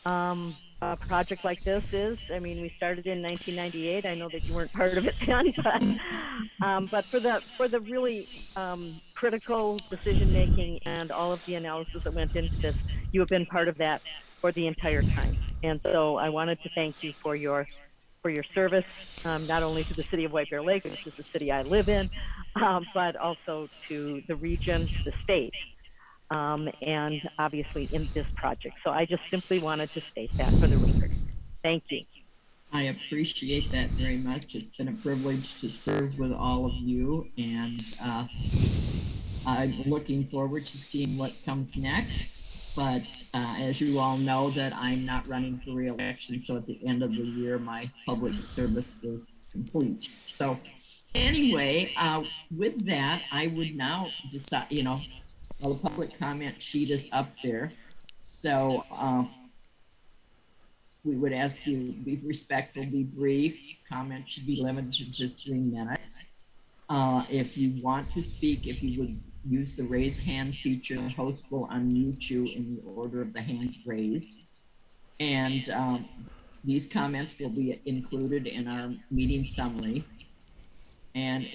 a project like this is. I mean, we started in 1998. I know that you weren't part of it then, but for the really critical decision making and all of the analysis that went into this, you have been part of that for the entire time. And so I wanted to thank you for your service, not only to the city of White Bear Lake, which is the city I live in, but also to the region, to the state, and obviously in this project. So I just simply wanted to state that for the record. Thank you. I appreciate that very much. It's been a privilege to serve with all of you, and I'm looking forward to seeing what comes next. But as you all know, that I'm not running for re-election, so at the end of the year, my public service is complete. So anyway, with that, I would now decide, well, the public comment sheet is up there. So we would ask you to be respectful, be brief. Comments should be limited to 3 minutes. If you want to speak, if you would use the raise hand feature, the host will unmute you in the order of the hands raised. And these comments will be included in our meeting summary. And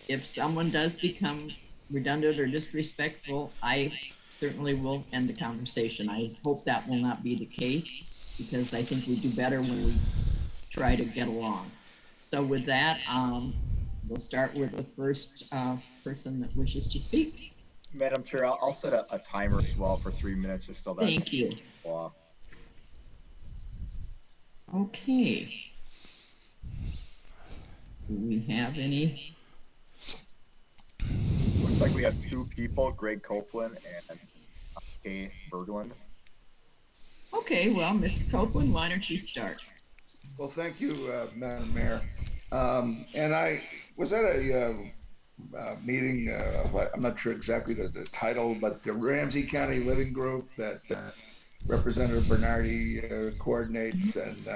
if someone does become redundant or disrespectful, I certainly will end the conversation. I hope that will not be the case, because I think we do better when we try to get along. So with that, we'll start with the first person that wishes to speak. Madam Chair, I'll set a timer as well for 3 minutes, just so that. Thank you. Okay. Do we have any? Looks like we have 2 people, Greg Copeland and Kay Berglund. Okay, well, Mr. Copeland, why don't you start? Well, thank you, Madam Mayor. And I was at a meeting, I'm not sure exactly the title, but the Ramsey County Living Group that Representative Bernardi coordinates, and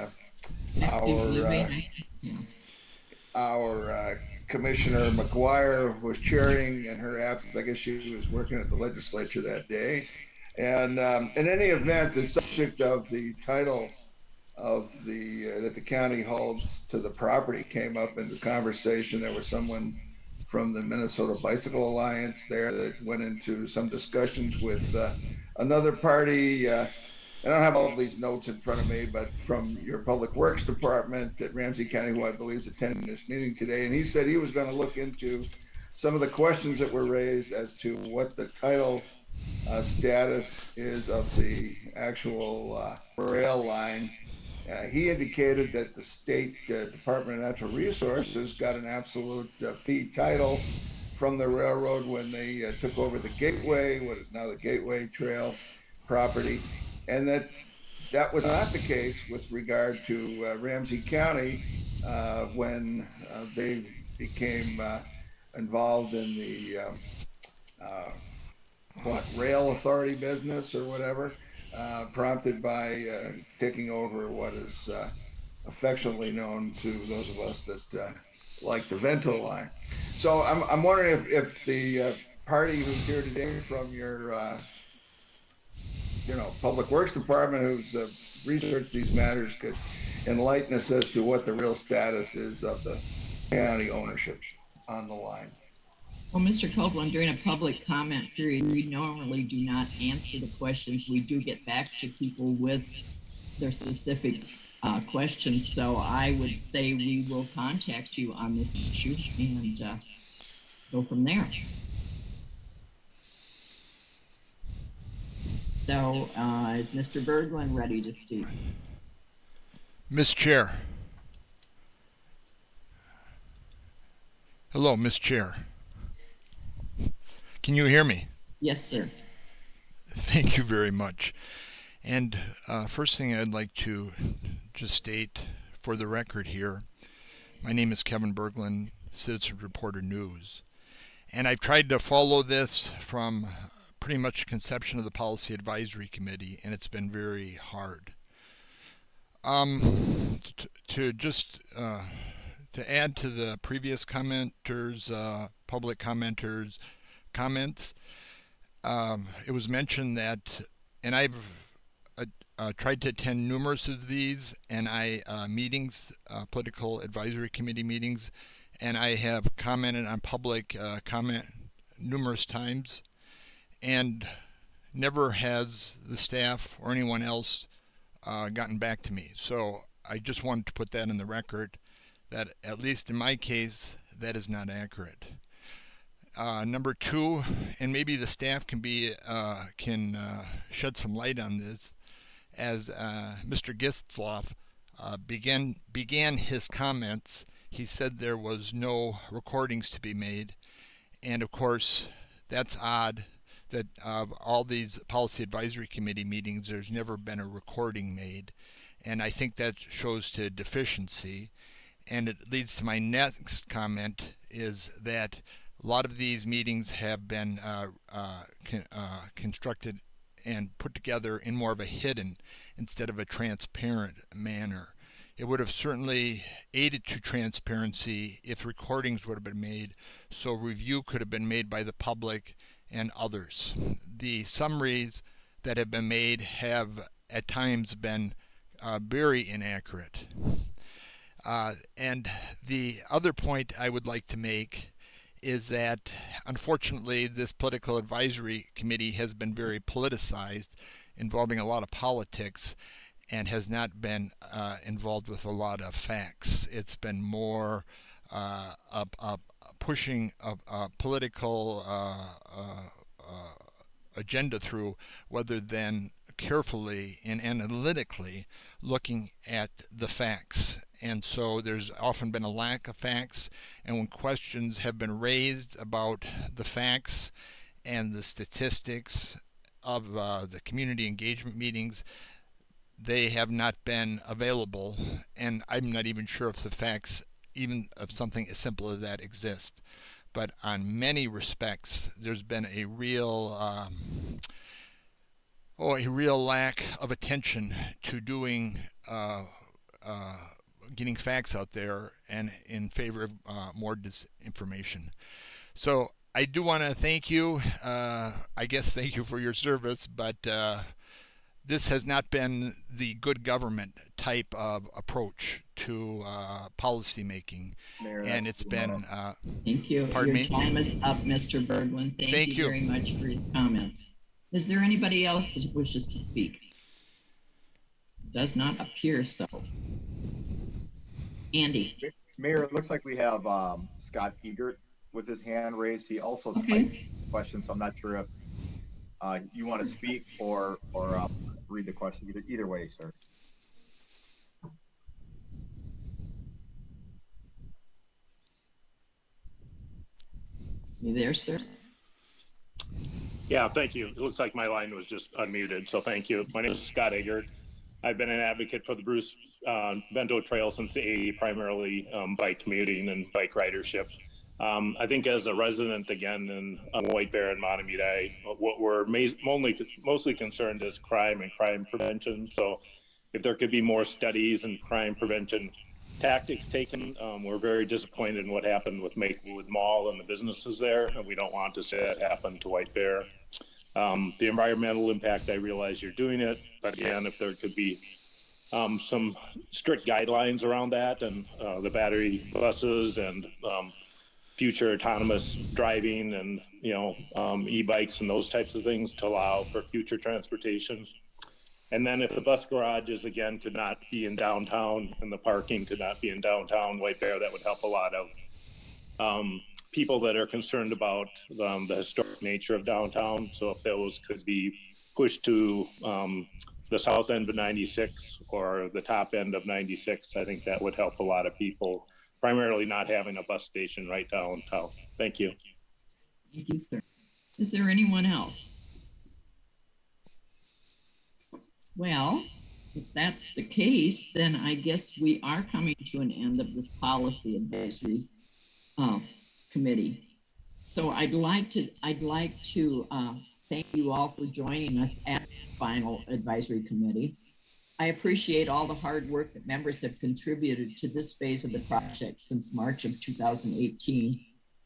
our Commissioner McGuire was chairing in her absence. I guess she was working at the legislature that day. And in any event, the subject of the title of that the county holds to the property came up in the conversation. There was someone from the Minnesota Bicycle Alliance there that went into some discussions with another party. I don't have all of these notes in front of me, but from your Public Works Department at Ramsey County, who I believe is attending this meeting today, and he said he was going to look into some of the questions that were raised as to what the title status is of the actual rail line. He indicated that the state Department of Natural Resources got an absolute fee title from the railroad when they took over the Gateway, what is now the Gateway Trail property, and that was not the case with regard to Ramsey County when they became involved in the rail authority business or whatever, prompted by taking over what is affectionately known to those of us that like the Vento line. So I'm wondering if the party who's here today from your Public Works Department, who's researched these matters, could enlighten us as to what the real status is of the county ownership on the line. Well, Mr. Copeland, during a public comment period, we normally do not answer the questions. We do get back to people with their specific questions. So I would say we will contact you on this issue and go from there. So is Mr. Berglund ready to speak? Ms. Chair. Hello, Ms. Chair. Can you hear me? Yes, sir. Thank you very much. And first thing I'd like to just state for the record here, my name is Kevin Berglund, Citizen Reporter News. And I've tried to follow this from pretty much conception of the Policy Advisory Committee, and it's been very hard. To add to the previous commenters, public commenters' comments, it was mentioned that, and I've tried to attend numerous of these, and meetings, political advisory committee meetings, and I have commented on public comment numerous times, and never has the staff or anyone else gotten back to me. So I just wanted to put that in the record, that at least in my case, that is not accurate. Number two, and maybe the staff can shed some light on this, as Mr. Gistloff began his comments, he said there was no recordings to be made, and of course That's odd that all these policy advisory committee meetings, there's never been a recording made. And I think that shows to deficiency. And it leads to my next comment is that a lot of these meetings have been constructed and put together in more of a hidden instead of a transparent manner. It would have certainly aided to transparency if recordings would have been made, so review could have been made by the public and others. The summaries that have been made have at times been very inaccurate. And the other point I would like to make is that unfortunately this political advisory committee has been very politicized, involving a lot of politics, and has not been involved with a lot of facts. It's been more pushing a political agenda through rather than carefully and analytically looking at the facts. And so there's often been a lack of facts, and when questions have been raised about the facts and the statistics of the community engagement meetings, they have not been available, and I'm not even sure if the facts, even of something as simple as that, exist. But on many respects, there's been a real lack of attention to doing getting facts out there, and in favor of more disinformation. So I do want to thank you. I guess thank you for your service, but this has not been the good government type of approach to policy making, Mayor, and it's been. Thank you. Pardon Your me? time is up, Mr. Berglund. Thank you very much for your comments. Is there anybody else that wishes to speak? Does not appear so. Andy. Mayor, it looks like we have Scott Egert with his hand raised. He also typed questions, so I'm not sure if you want to speak or read the question. Either way, sir. You there, sir? Yeah, thank you. It looks like my line was just unmuted, so thank you. My name is Scott Egert. I've been an advocate for the Bruce Vento Trail since the 80s, primarily bike commuting and bike ridership. I think as a resident, again, in White Bear and Matamidi, what we're mostly concerned is crime and crime prevention. So if there could be more studies and crime prevention tactics taken, we're very disappointed in what happened with Maplewood Mall and the businesses there, and we don't want to see that happen to White Bear. The environmental impact, I realize you're doing it, but again, if there could be some strict guidelines around that, and the battery buses and future autonomous driving and e-bikes and those types of things to allow for future transportation. And then if the bus garages again could not be in downtown and the parking could not be in downtown White Bear, that would help a lot of people that are concerned about the historic nature of downtown. So if those could be pushed to the south end of 96 or the top end of 96, I think that would help a lot of people, primarily not having a bus station right downtown. Thank you. Thank you, sir. Is there anyone else? Well, if that's the case, then I guess we are coming to an end of this policy advisory committee. So I'd like to thank you all for joining us at this final advisory committee. I appreciate all the hard work that members have contributed to this phase of the project since March of 2018.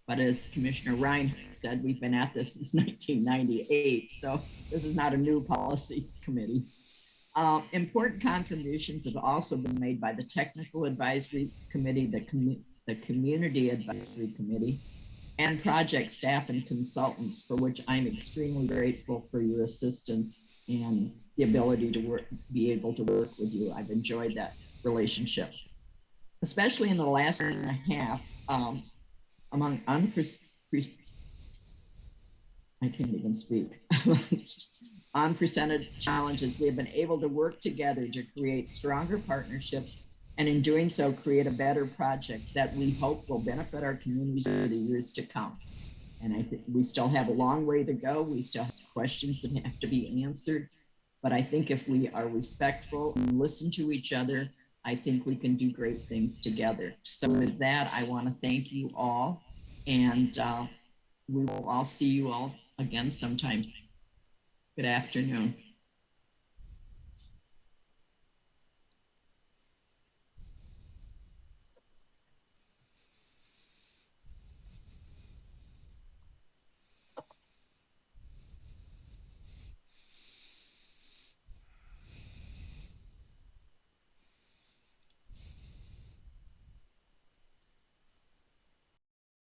But as Commissioner Ryan said, we've been at this since 1998, so this is not a new policy committee. Important contributions have also been made by the Technical Advisory Committee, the Community Advisory Committee, and project staff and consultants, for which I'm extremely grateful for your assistance and the ability to be able to work with you. I've enjoyed that relationship, especially in the last year and a half, among unprecedented challenges. We have been able to work together to create stronger partnerships, and in doing so, create a better project that we hope will benefit our communities for the years to come. And I think we still have a long way to go. We still have questions that have to be answered. But I think if we are respectful and listen to each other, I think we can do great things together. So with that, I want to thank you all. And we will all see you all again sometime. Good afternoon.